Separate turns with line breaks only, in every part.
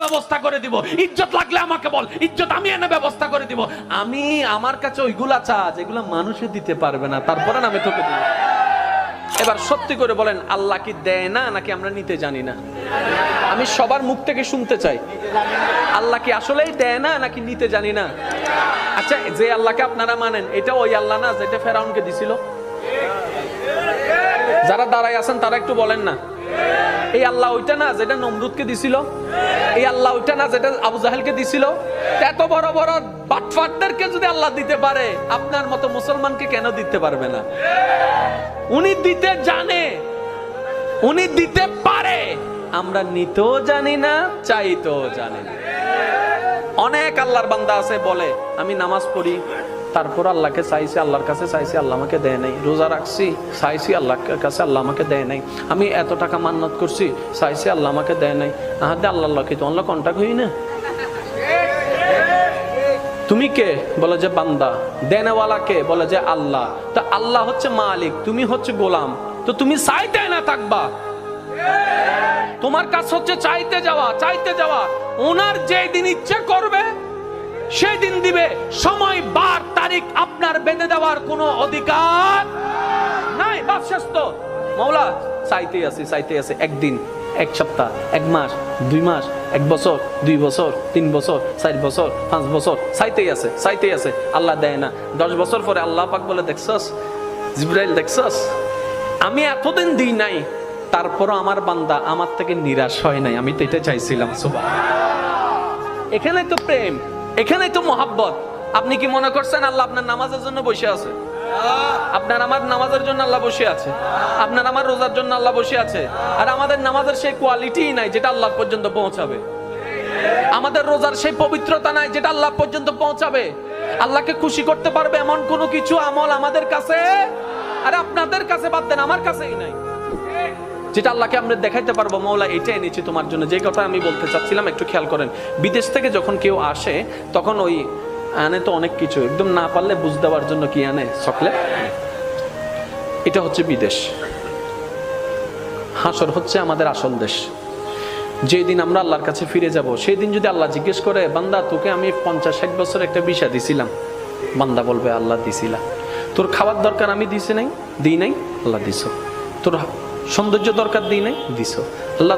ব্যবস্থা করে দিব, ইজ্জত লাগলে আমাকে বল, ইজ্জত আমি এনে ব্যবস্থা করে দিব। আমি আমার কাছে ওইগুলা চা যেগুলা মানুষে দিতে পারবে না, তারপরে আমি তোকে দিব। এবার সত্যি করে বলেন, আল্লাহ কি দেয় না নাকি আমরা নিতে জানি না? আমি সবার মুখ থেকে শুনতে চাই, আল্লাহ কি আসলেই দেয় না নাকি নিতে জানি না? আচ্ছা, যে আল্লাহকে আপনারা মানেন, এটা ওই আল্লাহ না যেটা ফেরাউনকে দিছিল? যারা দাঁড়ায় আছেন তারা একটু বলেন না, এই আল্লাহ ওইটা না যেটা নমরুদকে দিছিল? এই আল্লাহ ওইটা না যেটা আবু জাহেলকে দিছিল? এত বড় বড় বাটফাটদেরকে যদি আল্লাহ দিতে পারে, আপনার মতো মুসলমানকে কেন দিতে পারবে না? উনি দিতে জানে, উনি দিতে পারে, আমরা নিতেও জানি না, চাইতেও জানি না। অনেক আল্লাহর বান্দা আছে বলে, আমি নামাজ পড়ি, তারপর আল্লাহকে চাইছি, আল্লাহর কাছে চাইছি, আল্লাহ আমাকে দেয় নাই। রোজা রাখছি, চাইছি আল্লাহর কাছে, আল্লাহ আমাকে দেয় নাই। আমি এত টাকা মান্নত করছি, চাইছি, আল্লাহ আমাকে দেয় নাই। আহাদে আল্লাহ কি তো আল্লাহ কন্টাক্ট হই না? তুমি কে? বলে যে বান্দা। দেনেওয়ালা কে? বলে যে আল্লাহ। তো আল্লাহ হচ্ছে মালিক, তুমি হচ্ছে গোলাম, তো তুমি চাইতে না থাকবা। তোমার কাজ হচ্ছে চাইতে যাওয়া, চাইতে যাওয়া। ওনার যেই দিন ইচ্ছা করবে সেই দিন দিবে। সময়, বার, তারিখ আপনার বেঁধে দেওয়ার কোনো অধিকার নাই। বাস শেষ তো। মাওলা চাইতে আছে, চাইতে আছে। একদিন, এক সপ্তাহ, এক মাস, 2 মাস, 1 বছর, 2 বছর, 3 বছর, 4 বছর, 5 বছর, চাইতেই আছে, চাইতেই আছে। আল্লাহ দেয় না। 10 বছর পরে আল্লাহ পাক বলে, দেখছস জিবরাইল, দেখছস আমি এতদিন দিই নাই, তারপরও আমার বান্দা আমার থেকে নিরাশ হয় নাই। আমি তো এটা চাইছিলাম। সুবহানাল্লাহ। এখানেই তো প্রেম, এখানেই তো মহাব্বত। আপনি কি মনে করছেন আল্লাহ আপনার নামাজের জন্য বসে আছে? আপনার আমার নামাজের জন্য আল্লাহ বসে আছে, আপনার আমার রোজার জন্য আল্লাহ বসে আছে। আর আমাদের নামাজের সেই কোয়ালিটি নাই যেটা আল্লাহ পর্যন্ত পৌঁছাবে। আমাদের রোজার সেই পবিত্রতা নাই যেটা আল্লাহ পর্যন্ত পৌঁছাবে। আল্লাহকে খুশি করতে পারবে এমন কোনো কিছু আমল আমাদের কাছে, আর আপনাদের কাছে বাদ দেন, আমার কাছেই নাই, যেটা আল্লাহকে আমরা দেখাইতে পারবো মাওলা এটা এনেছি তোমার জন্য। যে কথা আমি বলতে চাচ্ছিলাম, একটু খেয়াল করেন। বিদেশ থেকে যখন কেউ আসে, তখন ওই আনে তো অনেক কিছু, একদম না পারলে বুঝ দেওয়ার জন্য কি আনে? চকলেট। এটা হচ্ছে বিদেশ। হাসর হচ্ছে আমাদের আসল দেশ। যেদিন আমরা আল্লাহর কাছে ফিরে যাব, সেই দিন যদি আল্লাহ জিজ্ঞেস করে, বান্দা তোকে আমি 50-60 বছর একটা ভিসা দিছিলাম, বান্দা বলবে আল্লাহ দিছিলাম। তোর খাওয়ার দরকার আমি দিছি নাই? দিই নাই? আল্লাহ দিছো। তোর সৌন্দর্য দরকার দিই নাই? দিছো। আল্লাহ।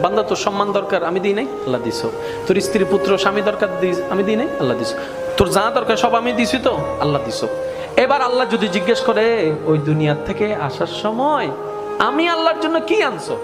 বান্দা তোর সম্মান দরকার আমি দিই নাই? আল্লাহ দিছো। তোর স্ত্রী, পুত্র, স্বামী দরকার আমি দিই নাই? আল্লাহ দিছো। তোর যা দরকার সব আমি দিছি তো? আল্লাহ দিছো। এবার আল্লাহ যদি জিজ্ঞেস করে, ওই দুনিয়ার থেকে আসার সময় আমি আল্লাহর জন্য কি আনছো?